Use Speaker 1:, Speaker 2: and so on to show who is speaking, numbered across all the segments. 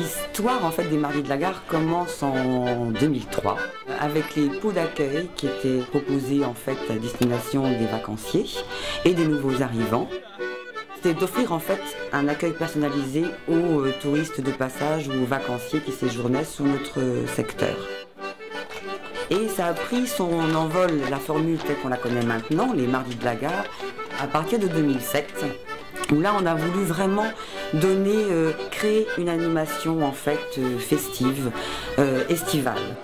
Speaker 1: L'histoire en fait des Mardis de la Gare commence en 2003 avec les pots d'accueil qui étaient proposés en fait à destination des vacanciers et des nouveaux arrivants. C'était d'offrir en fait un accueil personnalisé aux touristes de passage ou aux vacanciers qui séjournaient sur notre secteur. Et ça a pris son envol, la formule telle qu'on la connaît maintenant, les Mardis de la Gare, à partir de 2007, où là on a voulu vraiment créer une animation en fait festive, estivale.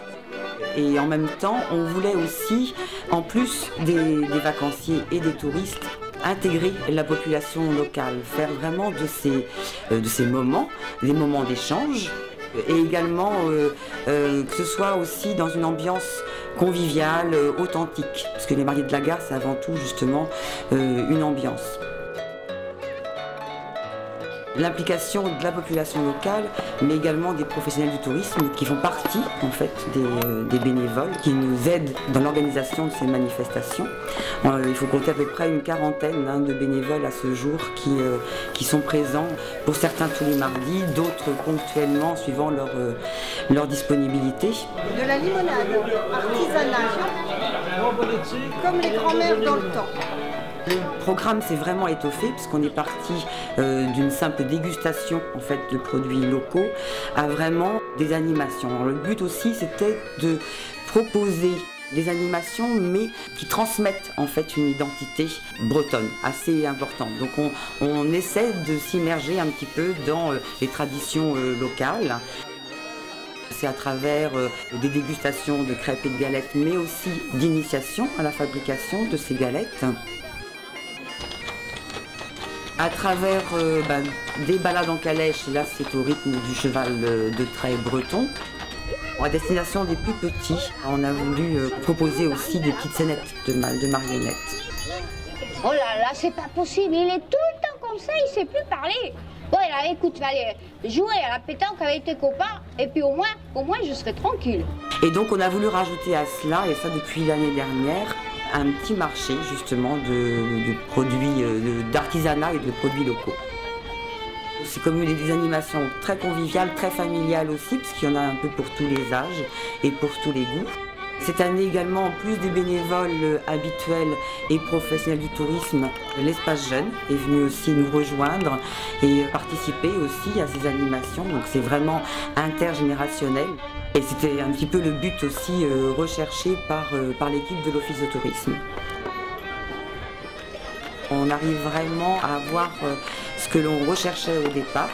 Speaker 1: Et en même temps, on voulait aussi, en plus des vacanciers et des touristes, intégrer la population locale, faire vraiment de ces moments, des moments d'échange, et également que ce soit aussi dans une ambiance conviviale, authentique, parce que les Mardis de la Gare, c'est avant tout justement une ambiance. L'implication de la population locale, mais également des professionnels du tourisme qui font partie en fait des bénévoles qui nous aident dans l'organisation de ces manifestations. Il faut compter à peu près une quarantaine de bénévoles à ce jour qui sont présents, pour certains tous les mardis, d'autres ponctuellement suivant leur disponibilité.
Speaker 2: De la limonade artisanale, comme les grands-mères dans le temps.
Speaker 1: Le programme s'est vraiment étoffé puisqu'on est parti d'une simple dégustation en fait, de produits locaux à vraiment des animations. Alors, le but aussi c'était de proposer des animations mais qui transmettent en fait une identité bretonne assez importante. Donc on essaie de s'immerger un petit peu dans les traditions locales. C'est à travers des dégustations de crêpes et de galettes mais aussi d'initiation à la fabrication de ces galettes. À travers des balades en calèche, là c'est au rythme du cheval de trait breton. À destination des plus petits, on a voulu proposer aussi des petites scénettes de marionnettes.
Speaker 3: Oh là là, c'est pas possible, il est tout le temps comme ça, il sait plus parler. Bon, là, écoute, tu vas aller jouer à la pétanque avec tes copains, et puis au moins je serai tranquille.
Speaker 1: Et donc on a voulu rajouter à cela, et ça depuis l'année dernière, un petit marché justement de produits d'artisanat et de produits locaux. C'est comme des animations très conviviales, très familiales aussi, parce qu'il y en a un peu pour tous les âges et pour tous les goûts. Cette année également, en plus des bénévoles habituels et professionnels du tourisme, l'Espace Jeune est venu aussi nous rejoindre et participer aussi à ces animations. Donc c'est vraiment intergénérationnel. Et c'était un petit peu le but aussi recherché par l'équipe de l'Office de tourisme. On arrive vraiment à avoir ce que l'on recherchait au départ.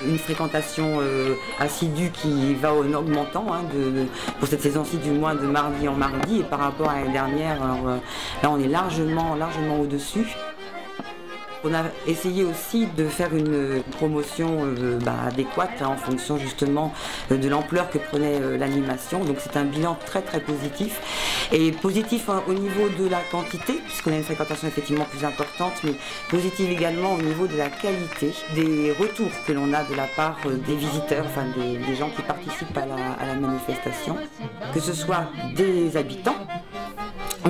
Speaker 1: Une fréquentation assidue qui va en augmentant, pour cette saison-ci du moins de mardi en mardi, et par rapport à l'année dernière, là on est largement au-dessus. On a essayé aussi de faire une promotion adéquate en fonction justement de l'ampleur que prenait l'animation. Donc c'est un bilan très très positif. Et positif au niveau de la quantité, puisqu'on a une fréquentation effectivement plus importante, mais positif également au niveau de la qualité des retours que l'on a de la part des visiteurs, enfin des gens qui participent à la manifestation, que ce soit des habitants,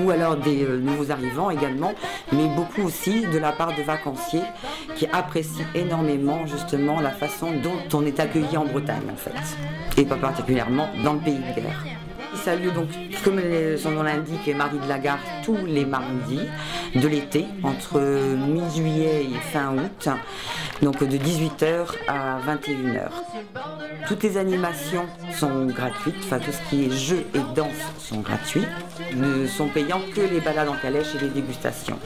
Speaker 1: ou alors des nouveaux arrivants également, mais beaucoup aussi de la part de vacanciers qui apprécient énormément justement la façon dont on est accueilli en Bretagne en fait, et pas particulièrement dans le pays de guerre. Ça a lieu donc, comme son nom l'indique, les Mardis de la Gare tous les mardis de l'été, entre mi-juillet et fin août, donc de 18h à 21h. Toutes les animations sont gratuites, enfin tout ce qui est jeux et danse sont gratuits. Ne sont payants que les balades en calèche et les dégustations.